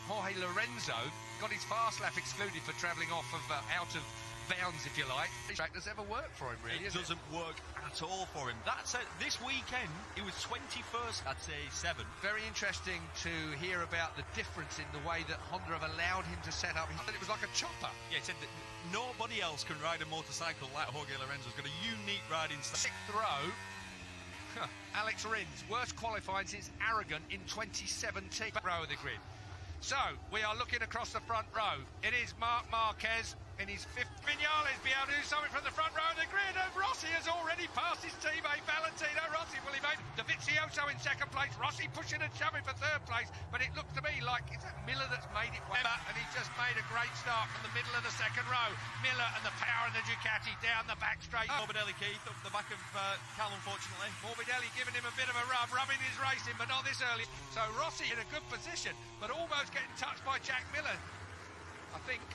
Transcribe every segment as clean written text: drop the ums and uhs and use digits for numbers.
Jorge Lorenzo got his fast lap excluded for travelling off of out of bounds, if you like. This track does ever work for him, really. It doesn't work at all for him. That's it. This weekend, he was 21st, I'd say 7. Very interesting to hear about the difference in the way that Honda have allowed him to set up. He said it was like a chopper. Yeah, he said that nobody else can ride a motorcycle like Jorge Lorenzo. He's got a unique riding style. 6th row. Alex Rins, worst qualifying since Aragon in 2017. Back row of the grid. So, we are looking across the front row. It is Marc Marquez in his 5th. Vinales be able to do something from the front row of the grid. Rossi has already passed his teammate Valentino Rossi. Will he make Dovizioso in 2nd place? Rossi pushing and shoving for 3rd place. But it looked to me like it's that Miller that's made it. And he just made a great start from the middle of the 2nd row. Miller and the power of the Ducati down the back straight. Morbidelli, Keith, up the back of Cal, unfortunately. Morbidelli giving him a bit of a rub, rubbing his racing, but not this early. So Rossi in a good position, but almost getting touched by Jack Miller, I think.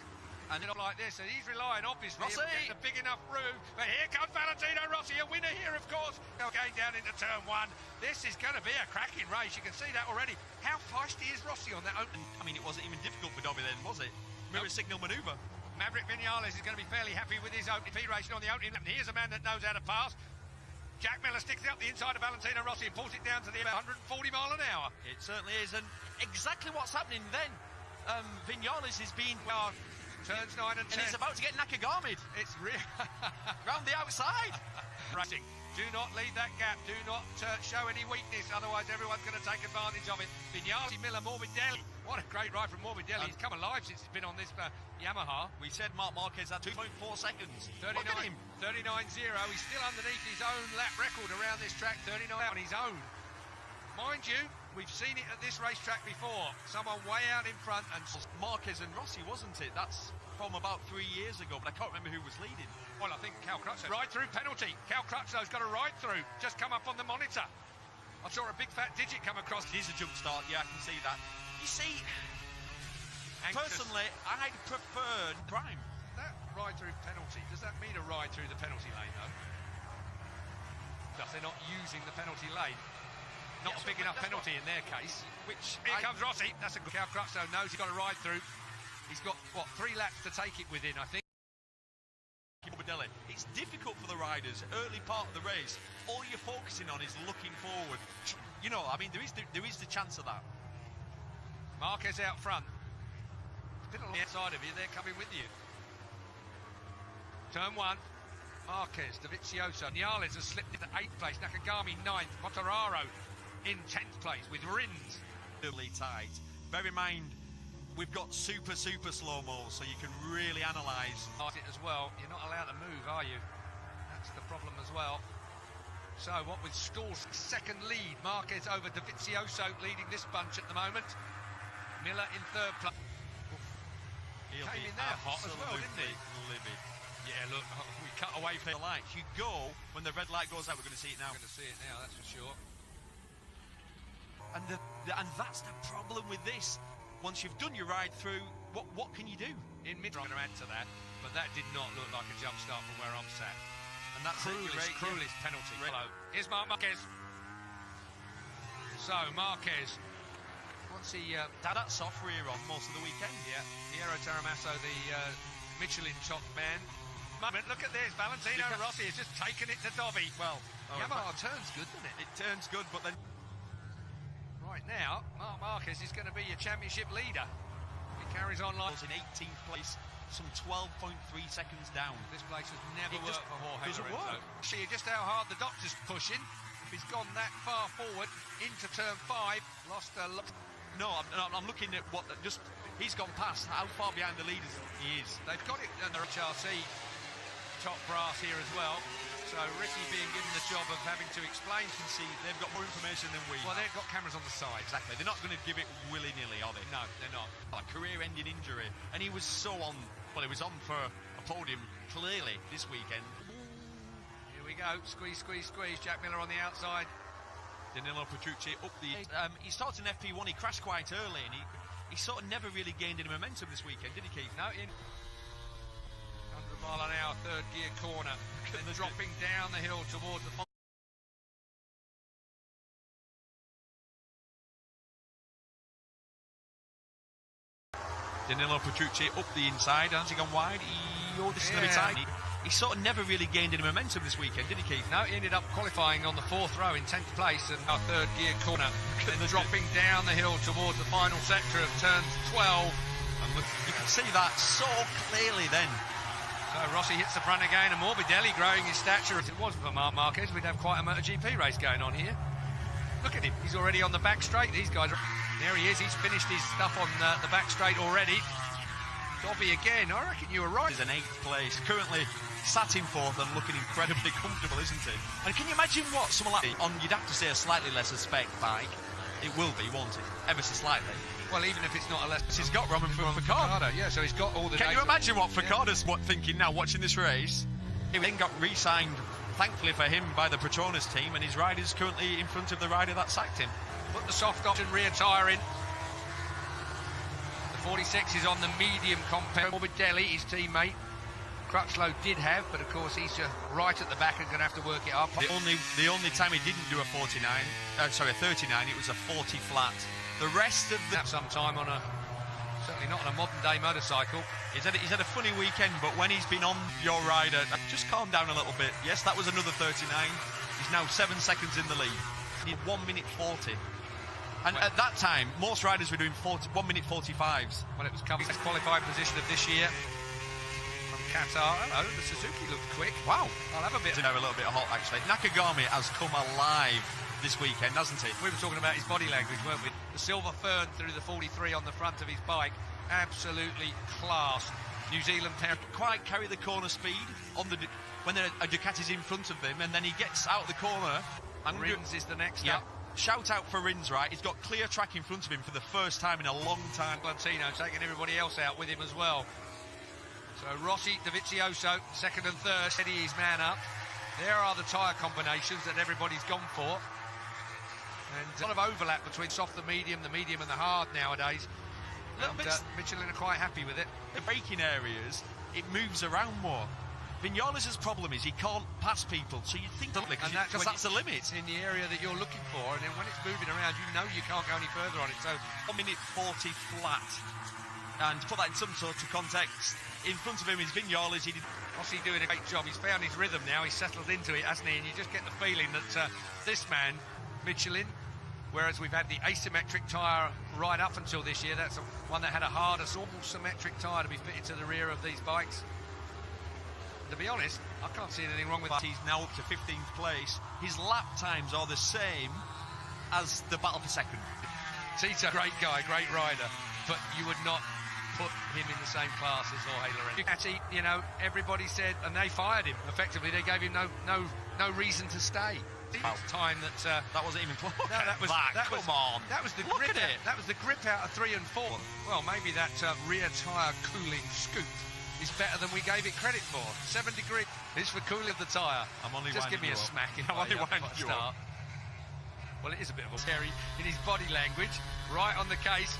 And not like this, and he's relying obviously on getting a big enough room. But here comes Valentino Rossi, a winner here, of course. Now going down into turn 1. This is going to be a cracking race. You can see that already. How feisty is Rossi on that open? I mean, it wasn't even difficult for Dovi then, was it? Mirror signal manoeuvre. Maverick Vinales is going to be fairly happy with his opening feed racing on the opening lap. Here's a man that knows how to pass. Jack Miller sticks it up the inside of Valentino Rossi and pulls it down to the 140 mile an hour. It certainly is, and exactly what's happening then. Vinales is being... Turns 9 and 10. And he's about to get Nakagami'd. It's really... round the outside. Racing. Do not leave that gap. Do not show any weakness, otherwise everyone's going to take advantage of it. Vinales, Miller, Morbidelli. What a great ride from Morbidelli. He's come alive since he's been on this Yamaha. We said Marc Marquez had 2.4 seconds. 39, 39.0. He's still underneath his own lap record around this track. 39 on his own. Mind you, we've seen it at this racetrack before. Someone way out in front, and Marquez and Rossi, wasn't it? That's from about 3 years ago, but I can't remember who was leading. Well, I think Cal Crutchlow. Ride-through penalty. Cal Crutchlow's got a ride-through. Just come up on the monitor. I saw a big fat digit come across. It is a jump start, yeah, I can see that. You see, personally, I'd prefer Prime. That ride-through penalty, does that mean a ride through the penalty lane, though? Thus, they're not using the penalty lane. Not a big enough penalty in their case. Here comes Rossi. That's a good. Cal Crutchlow knows he's got a ride through. He's got, what, 3 laps to take it within, I think. Morbidelli. It's difficult for the riders, early part of the race. All you're focusing on is looking forward. You know, I mean, there is the chance of that. Marquez out front. It's been on the outside of you. They're coming with you. Turn 1. Marquez, Dovizioso. Vinales has slipped into 8th place. Nakagami 9th. Quartararo in 10th place with Rins. Really tight. Bear in mind, we've got super slow-mo, so you can really analyse it as well. You're not allowed to move, are you? That's the problem as well. So what with Stall's 2nd lead, Marquez over Dovizioso leading this bunch at the moment. Miller in 3rd place. Came in there hot as well, didn't he? Livid. Yeah, look, we cut away from the lights. You go when the red light goes out. We're going to see it now. We're going to see it now, that's for sure. And that's the problem with this. Once you've done your ride through, what can you do? In mid, I'm going to add to that, but that did not look like a jump start from where I'm sat. And that's cruelest penalty. Hello. Here's Marc Marquez. So Marquez, once he that's off rear on most of the weekend. Yeah, Piero Taramasso, the Michelin top man. Look at this, Valentino Rossi has just taken it to Dovi. Well, Yamaha turns good, doesn't it? It turns good, but then right now, Marc Marquez is going to be your championship leader. He carries on like in 18th place, some 12.3 seconds down. This place has never worked for Jorge doesn't Lorenzo. work. See just how hard the doctor's pushing. He's gone that far forward into turn 5. Lost a lot. No, I'm looking at what he's gone past. How far behind the leaders he is. They've got it under HRC top brass here as well. So Ricky being given the job of having to explain. Can see they've got more information than we. Well, they've got cameras on the side. Exactly. They're not going to give it willy-nilly, are they? No, they're not. A career-ending injury, and he was so on. Well, he was on for a podium clearly this weekend. Here we go. Squeeze. Jack Miller on the outside. Danilo Petrucci up the. He started in FP1. He crashed quite early, and he sort of never really gained any momentum this weekend, did he, Keith? No. 100 mile an hour, 3rd gear corner, then dropping down the hill towards the Danilo Petrucci up the inside. Has he gone wide? This is going to be tight. He sort of never really gained any momentum this weekend, did he, Keith? No, he ended up qualifying on the 4th row in 10th place and our 3rd gear corner. And dropping down the hill towards the final sector of turns 12. And look, you can see that so clearly then. So Rossi hits the front again, and Morbidelli growing his stature. If it wasn't for Marc Marquez, we'd have quite a MotoGP race going on here. Look at him, he's already on the back straight. These guys are... There he is, he's finished his stuff on the back straight already. Dovi again, I reckon you were right. He's in 8th place, currently sat in 4th and looking incredibly comfortable, isn't he? And can you imagine what someone like on, you'd have to say, a slightly lesser spec bike? It will be, won't it? Ever so slightly. Well, even if it's not a less... He's got Roman Furcado. Yeah, so he's got all the... Can you imagine what Furcado's thinking now, watching this race? He then got re-signed, thankfully for him, by the Petronas team, and his rider's currently in front of the rider that sacked him. Put the soft option rear tyre in. The 46 is on the medium compact. Morbidelli, his teammate. Crutchlow did have, but of course he's right at the back and going to have to work it up. The only time he didn't do a 39, a 39, it was a 40 flat. The rest of the... Some time on a... Certainly not on a modern-day motorcycle. He's had a funny weekend, but when he's been on your rider, just calm down a little bit. Yes, that was another 39. He's now 7 seconds in the lead. He did 1 minute 40. And at that time, most riders were doing 1 minute 45s. Well, it was Covey's qualifying position of this year. From Qatar. Hello, the Suzuki looked quick. Wow, I'll have a bit. A little bit hot, actually. Nakagami has come alive this weekend, hasn't he? We were talking about his body language, weren't we? The silver fern through the 43 on the front of his bike. Absolutely class. New Zealand pair quite carry the corner speed on the when a Ducati's in front of them, and then he gets out of the corner. And Rins is the next up. Shout out for Rins, right? He's got clear track in front of him for the first time in a long time. Glantino taking everybody else out with him as well. So Rossi, Dovizioso, 2nd and 3rd, steady his man up. There are the tyre combinations that everybody's gone for. And a lot of overlap between soft and the medium and the hard nowadays. Michelin are quite happy with it. The braking areas, it moves around more. Vignales' problem is he can't pass people, so you think because that's the limit. It's in the area that you're looking for, and then when it's moving around, you know you can't go any further on it. So 1 minute 40 flat. And to put that in some sort of context, in front of him is Vignales. Rossi doing a great job. He's found his rhythm now. He's settled into it, hasn't he? And you just get the feeling that this man, Michelin, whereas we've had the asymmetric tyre right up until this year, that's one that had a harder, normal symmetric tyre to be fitted to the rear of these bikes. To be honest, I can't see anything wrong with that. He's now up to 15th place. His lap times are the same as the battle for second. Tito, great guy, great rider, but you would not put him in the same class as Jorge Lorenzo. Ducati, you know, everybody said, and they fired him. Effectively, they gave him no reason to stay. Wow. Time that wasn't even close. No, that was come on. That was the grip. That was the grip out of 3 and 4. Well, maybe that rear tyre cooling scoop is better than we gave it credit for. 7 degree is for cooling of the tyre. I'm only just give me a smack in I'm only winding you up. Well, it is a bit of a scary in his body language. Right on the case.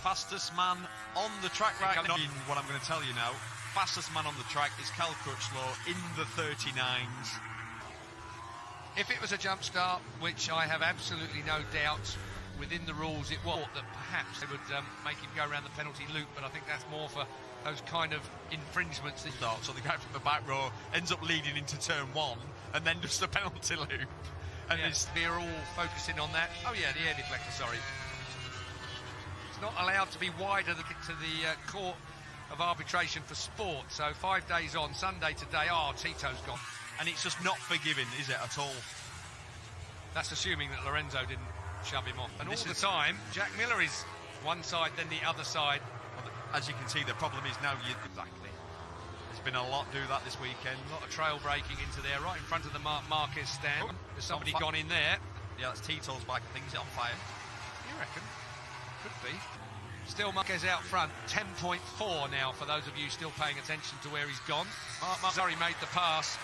Fastest man on the track right now. What I'm going to tell you now. Fastest man on the track is Cal Crutchlow in the 39s. If it was a jump start, which I have absolutely no doubt within the rules it was, that perhaps they would make him go around the penalty loop, but I think that's more for those kind of infringements. So the guy from the back row ends up leading into turn 1 and then just the penalty loop. And we're all focusing on that. Oh yeah, the air deflector, sorry. It's not allowed to be wider to the court of arbitration for sport. So 5 days on, Sunday today, Tito's gone. And it's just not forgiving, is it, at all? That's assuming that Lorenzo didn't shove him off. And all the time, Jack Miller is one side, then the other side. As you can see, the problem is now exactly. There's been a lot do that this weekend. A lot of trail breaking into there, right in front of the Marquez stand. There's somebody gone in there. Yeah, that's Tito's bike. I think he's on fire. You reckon? Could be. Still Marquez out front. 10.4 now for those of you still paying attention to where he's gone. Mazzari made the pass.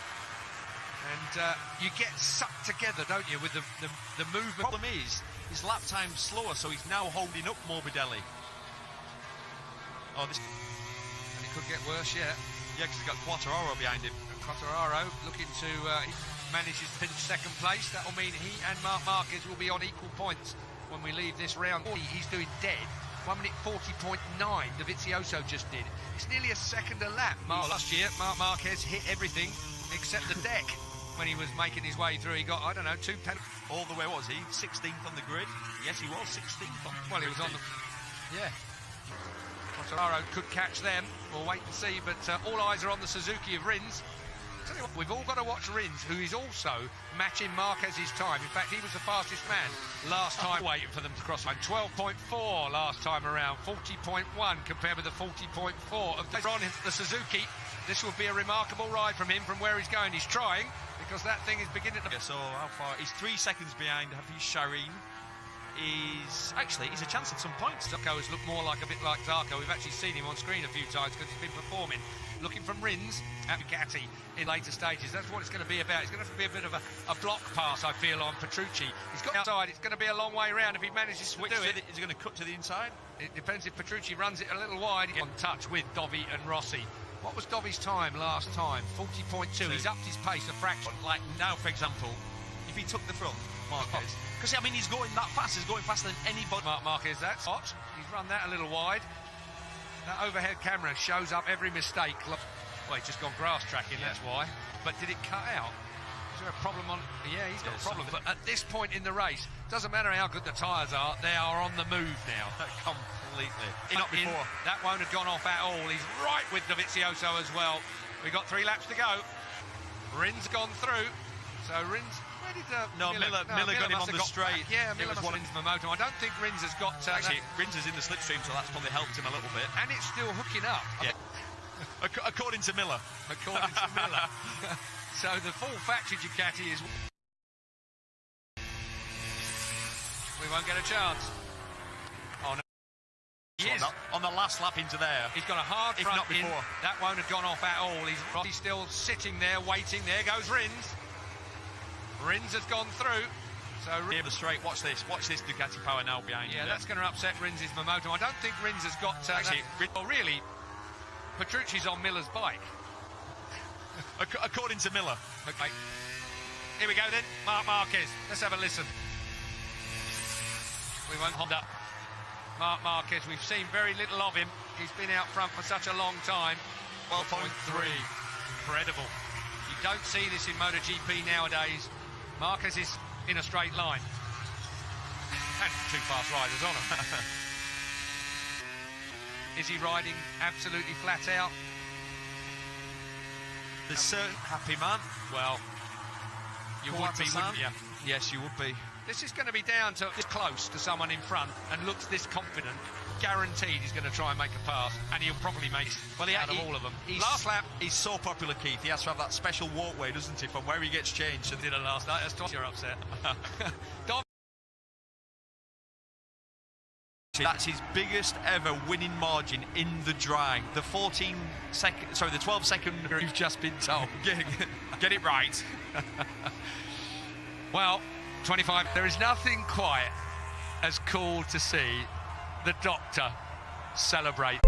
And you get sucked together, don't you, with the movement. The problem is, his lap time's slower, so he's now holding up Morbidelli. And it could get worse yet. Yeah, because he's got Quartararo behind him. Quartararo looking to manage his pinch 2nd place. That will mean he and Marc Marquez will be on equal points when we leave this round. He's doing dead. 1 minute 40.9 Dovizioso just did. It's nearly a second a lap. Last year, Marc Marquez hit everything except the deck when he was making his way through. He got, I don't know, 2 penalties. All the way, what was he? 16th on the grid? Yes, he was 16th on the grid. Well, he was on the... Yeah. Quartararo could catch them. We'll wait and see, but all eyes are on the Suzuki of Rins. Tell you what, we've all got to watch Rins, who is also matching Marquez's time. In fact, he was the fastest man last time, waiting for them to cross line. 12.4 last time around, 40.1 compared with the 40.4 of the Suzuki. This will be a remarkable ride from him from where he's going. He's trying, because that thing is beginning to... Yeah, so how far? He's 3 seconds behind Hafiz Shireen. He's a chance at some points. Zarco has looked more like a bit like Zarco. We've actually seen him on screen a few times because he's been performing. Looking from Rins at Ducati in later stages. That's what it's going to be about. It's going to be a bit of a block pass, I feel, on Petrucci. He's got outside. It's going to be a long way round if he manages to do it. Is he going to cut to the inside? It depends if Petrucci runs it a little wide. On touch with Dovi and Rossi. What was Dovi's time last time? 40.2. He's upped his pace a fraction. Like now, for example, if he took the front, Marquez, because I mean he's going that fast, he's going faster than anybody. Marc Marquez, that's hot. He's run that a little wide. That overhead camera shows up every mistake. Well, he's just gone grass tracking, that's why. But did it cut out? Is there a problem on... Yeah, he's got a problem. But at this point in the race, doesn't matter how good the tyres are, they are on the move now. Completely. Not before. That won't have gone off at all. He's right with Dovizioso as well. We've got 3 laps to go. Rins gone through. So Rins... Miller got him on the straight. Yeah, Miller was Rins Moto. I don't think Rins has got... Actually, Rins is in the slipstream, so that's probably helped him a little bit. And it's still hooking up. Yeah. According to Miller. According to Miller. So the full factory Ducati is... We won't get a chance. Oh, no. He is. On the last lap into there. He's got a hard front not before. That won't have gone off at all. He's still sitting there, waiting. There goes Rins. Rins has gone through. So Near the straight. Watch this Ducati power now behind you. Yeah, that's going to upset Rins' Moto. I don't think Rins has got... Actually, really, Petrucci's on Miller's bike. According to Miller. Okay. Here we go then. Marc Marquez. Let's have a listen. We won't hold up. Marc Marquez, we've seen very little of him. He's been out front for such a long time. 12.3. Incredible. You don't see this in MotoGP nowadays. Marquez is in a straight line. And 2 fast riders on him. Is he riding absolutely flat out? There's certain happy man. Well, you would be, wouldn't you? Yes, you would be. This is going to be down to this close to someone in front and looks this confident. Guaranteed he's going to try and make a pass, and he'll probably make out of all of them. Last lap. He's so popular, Keith. He has to have that special walkway, doesn't he, from where he gets changed. And did it last night. That's you're upset. That's his biggest ever winning margin in the dry. The 12 second you've just been told. Get it right. Well, 25. There is nothing quite as cool to see the doctor celebrate.